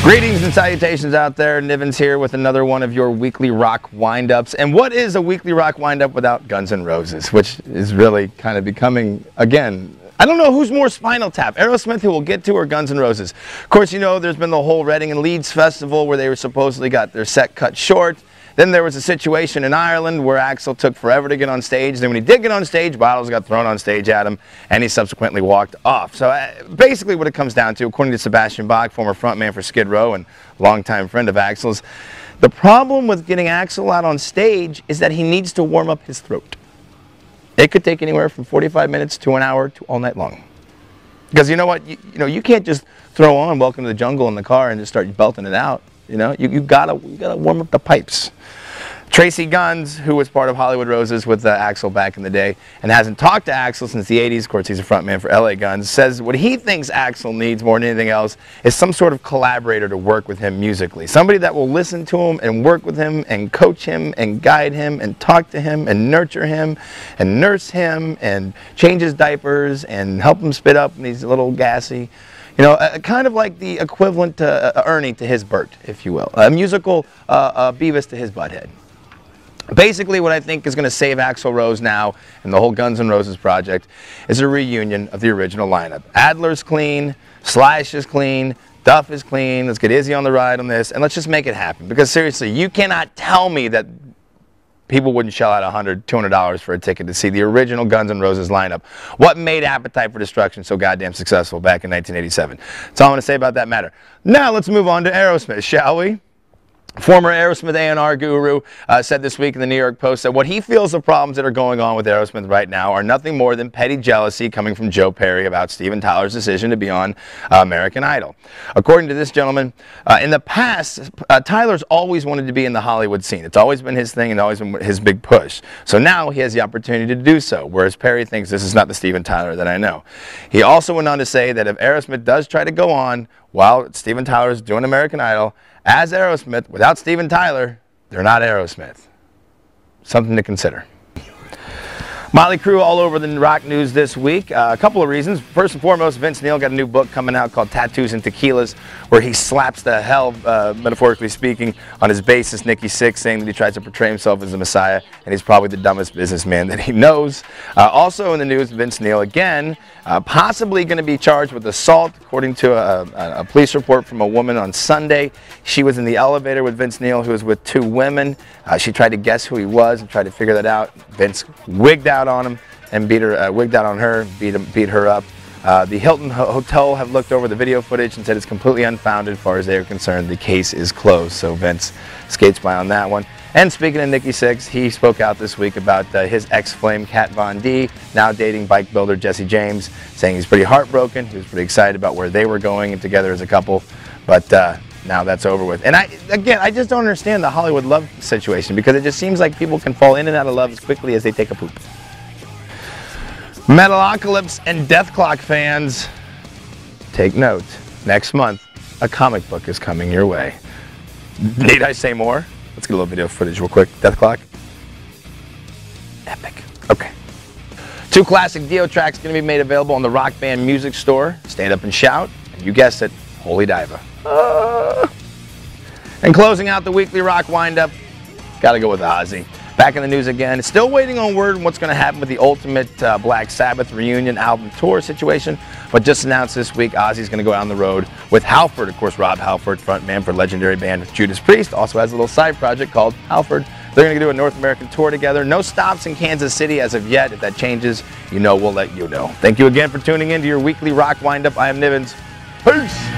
Greetings and salutations out there. Nivens here with another one of your weekly rock wind-ups. And what is a weekly rock wind-up without Guns N' Roses, which is really kind of becoming, again, I don't know who's more Spinal Tap, Aerosmith, who we'll get to, or Guns N' Roses. Of course, you know, there's been the whole Reading and Leeds festival where they were supposedly got their set cut short. Then there was a situation in Ireland where Axl took forever to get on stage. Then when he did get on stage, bottles got thrown on stage at him, and he subsequently walked off. So basically what it comes down to, according to Sebastian Bach, former frontman for Skid Row and longtime friend of Axl's, the problem with getting Axl out on stage is that he needs to warm up his throat. It could take anywhere from 45 minutes to an hour to all night long. Because you know what, you can't just throw on Welcome to the Jungle in the car and just start belting it out. You gotta warm up the pipes. Tracy Guns, who was part of Hollywood Roses with Axl back in the day and hasn't talked to Axl since the 80s, of course he's a frontman for LA Guns, says what he thinks Axl needs more than anything else is some sort of collaborator to work with him musically. Somebody that will listen to him and work with him and coach him and guide him and talk to him and nurture him and nurse him and change his diapers and help him spit up when he's a little gassy. Kind of like the equivalent to Ernie to his Bert, if you will. A musical Beavis to his Butthead. Basically, what I think is going to save Axl Rose now and the whole Guns N' Roses project is a reunion of the original lineup. Adler's clean, Slash is clean, Duff is clean, let's get Izzy on the ride on this, and let's just make it happen. Because seriously, you cannot tell me that people wouldn't shell out $100, $200 for a ticket to see the original Guns N' Roses lineup. What made Appetite for Destruction so goddamn successful back in 1987? That's all I'm going to say about that matter. Now let's move on to Aerosmith, shall we? Former Aerosmith A&R guru said this week in the New York Post that what he feels the problems that are going on with Aerosmith right now are nothing more than petty jealousy coming from Joe Perry about Steven Tyler's decision to be on American Idol. According to this gentleman, in the past, Tyler's always wanted to be in the Hollywood scene. It's always been his thing and always been his big push. So now he has the opportunity to do so, whereas Perry thinks this is not the Steven Tyler that I know. He also went on to say that if Aerosmith does try to go on while Steven Tyler is doing American Idol, as Aerosmith, without Steven Tyler, they're not Aerosmith. Something to consider. Motley Crue all over the rock news this week. A couple of reasons. First and foremost, Vince Neil got a new book coming out called Tattoos and Tequilas, where he slaps the hell, metaphorically speaking, on his bassist Nikki Sixx, saying that he tries to portray himself as the Messiah, and he's probably the dumbest businessman that he knows. Also in the news, Vince Neil again, possibly going to be charged with assault, according to a police report from a woman on Sunday. She was in the elevator with Vince Neil, who was with two women. She tried to guess who he was and tried to figure that out. Vince wigged out on him and wigged out on her, beat her up. The Hilton Hotel have looked over the video footage and said it's completely unfounded as far as they are concerned. The case is closed, so Vince skates by on that one. And speaking of Nikki Sixx, he spoke out this week about his ex-flame Kat Von D, now dating bike builder Jesse James, saying he's pretty heartbroken. He was pretty excited about where they were going and together as a couple, but now that's over with. And I just don't understand the Hollywood love situation, because it just seems like people can fall in and out of love as quickly as they take a poop. Metalocalypse and Death Clock fans, take note. Next month, a comic book is coming your way. Need I say more? Let's get a little video footage real quick. Death Clock. Epic. Okay. 2 classic Dio tracks going to be made available on the Rock Band Music Store. Stand Up and Shout. And you guessed it, Holy Diva. And closing out the weekly rock windup, got to go with Ozzy. Back in the news again. Still waiting on word on what's going to happen with the Ultimate Black Sabbath reunion album tour situation, but just announced this week Ozzy's going to go out on the road with Halford. Of course, Rob Halford, frontman for legendary band Judas Priest, also has a little side project called Halford. They're going to do a North American tour together. No stops in Kansas City as of yet. If that changes, we'll let you know. Thank you again for tuning in to your weekly rock windup. I am Nivens. Peace!